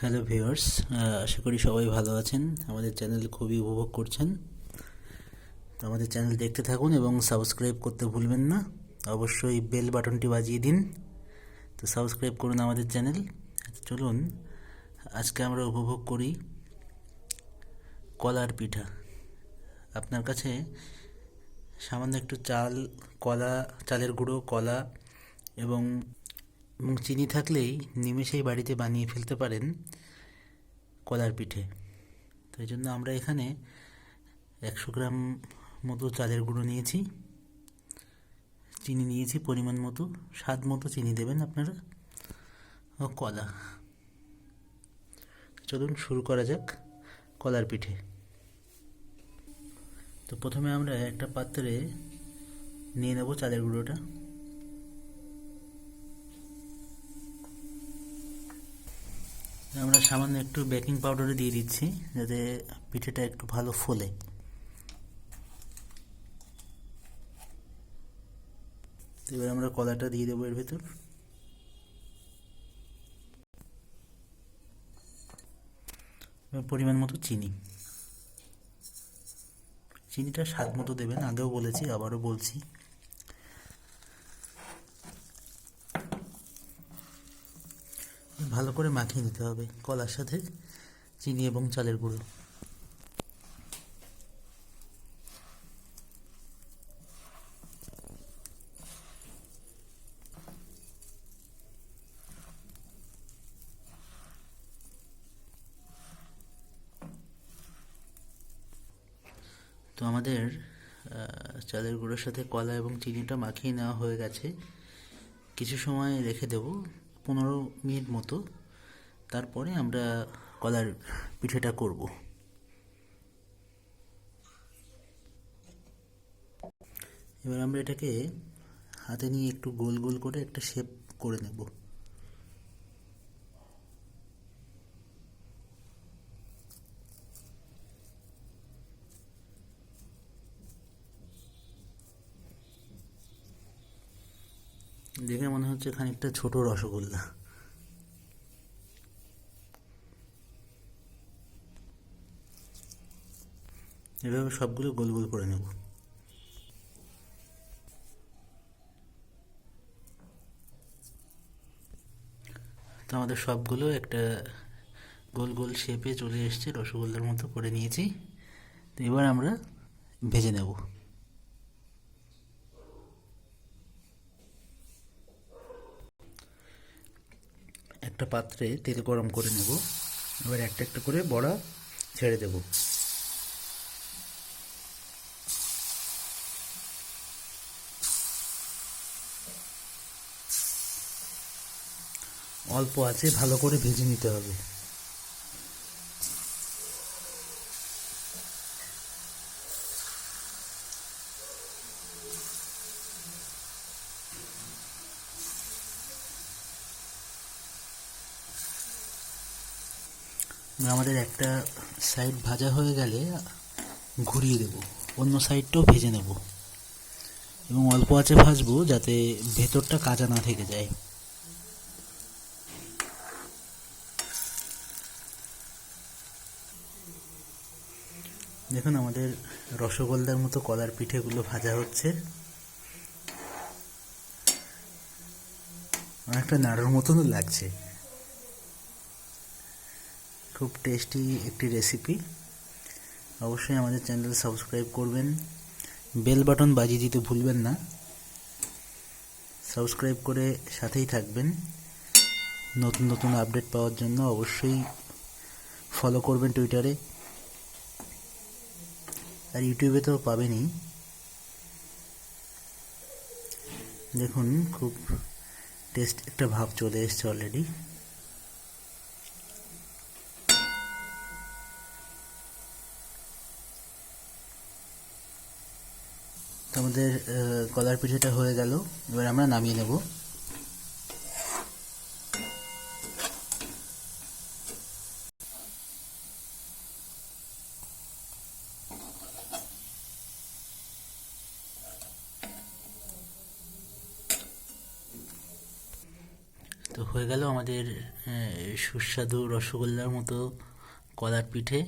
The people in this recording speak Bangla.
হ্যালো ভিউয়ার্স, আশা করি সবাই ভালো আছেন। আমাদের চ্যানেল খুবই উপভোগ করছেন। তো আমাদের চ্যানেল দেখতে থাকুন এবং সাবস্ক্রাইব করতে ভুলবেন না। অবশ্যই বেল বাটনটি বাজিয়ে দিন। তো সাবস্ক্রাইব করুন আমাদের চ্যানেল। চলুন আজকে আমরা উপভোগ করি কলার পিঠা। আপনার কাছে সামান্য একটু চাল, কলা, চালের গুঁড়ো, কলা এবং চিনি থাকলেই নিমেষেই বাড়িতে বানিয়ে ফেলতে পারেন কলার পিঠে। তো এই জন্য আমরা এখানে 100 গ্রাম মতো চালের গুঁড়ো নিয়েছি, চিনি নিয়েছি পরিমাণ মতো, স্বাদ মতো চিনি দেবেন আপনারা, ও কলা। চলুন শুরু করা যাক কলার পিঠে। তো প্রথমে আমরা একটা পাত্রে নিয়ে নেব চালের গুঁড়োটা। আমরা সামান্য একটু বেকিং পাউডারে দিয়ে দিচ্ছি যাতে পিঠেটা একটু ভালো ফোলে। এবার আমরা কলাটা দিয়ে দেবো এর ভেতর। পরিমাণ মতো চিনি, চিনিটা স্বাদ মতো দেবেন, আগেও বলেছি আবারও বলছি। ভালো করে মাখিয়ে নিতে হবে কলার সাথে চিনি এবং চালের গুঁড়ো। তো আমাদের চালের গুঁড়োর সাথে কলা এবং চিনিটা মাখিয়ে নেওয়া হয়ে গেছে। কিছু সময় রেখে দেব, 15 মিনিট মতো। তারপরে আমরা কলার পিঠেটা করব। এবার আমরা এটাকে হাতে নিয়ে একটু গোল গোল করে একটা শেপ করে নেব। দেখে মনে হচ্ছে খানিকটা ছোট রসগোল্লা। এভাবে সবগুলো গোল গোল করে নেব। তো আমাদের সবগুলো একটা গোল গোল শেপে চলে এসছে, রসগোল্লার মতো করে নিয়েছি। তো এবার আমরা ভেজে নেব। একটা পাত্রে তেল গরম করে নেব। এবার একটা একটা করে বড়া ছেড়ে দেব। অল্প আছে ভালো করে ভেজে নিতে হবে। আমাদের একটা সাইড ভাজা হয়ে গেলে ঘুরিয়ে দেব, অন্য সাইডটাও ভেজে নেব এবং অল্প আঁচে ভাজবো যাতে ভেতরটা কাঁচা না থেকে যায়। দেখুন আমাদের রসগোল্লার মতো কলার পিঠেগুলো ভাজা হচ্ছে, অনেকটা নাড়ুর মতনও লাগছে। খুব টেস্টি একটি রেসিপি। অবশ্যই আমাদের চ্যানেল সাবস্ক্রাইব করবেন, বেল বাটন বাজিয়ে দিতে ভুলবেন না। সাবস্ক্রাইব করে সাথেই থাকবেন। নতুন নতুন আপডেট পাওয়ার জন্য অবশ্যই ফলো করবেন টুইটারে, আর ইউটিউবে তো পাবেনই। দেখুন খুব টেস্ট একটা ভাব চলে এসছে অলরেডি। তো আমাদের কলার পিঠেটা হয়ে গেল, এবার আমরা নামিয়ে নেব। তো হয়ে গেল আমাদের সুস্বাদু রসগোল্লার মতো কলার পিঠে।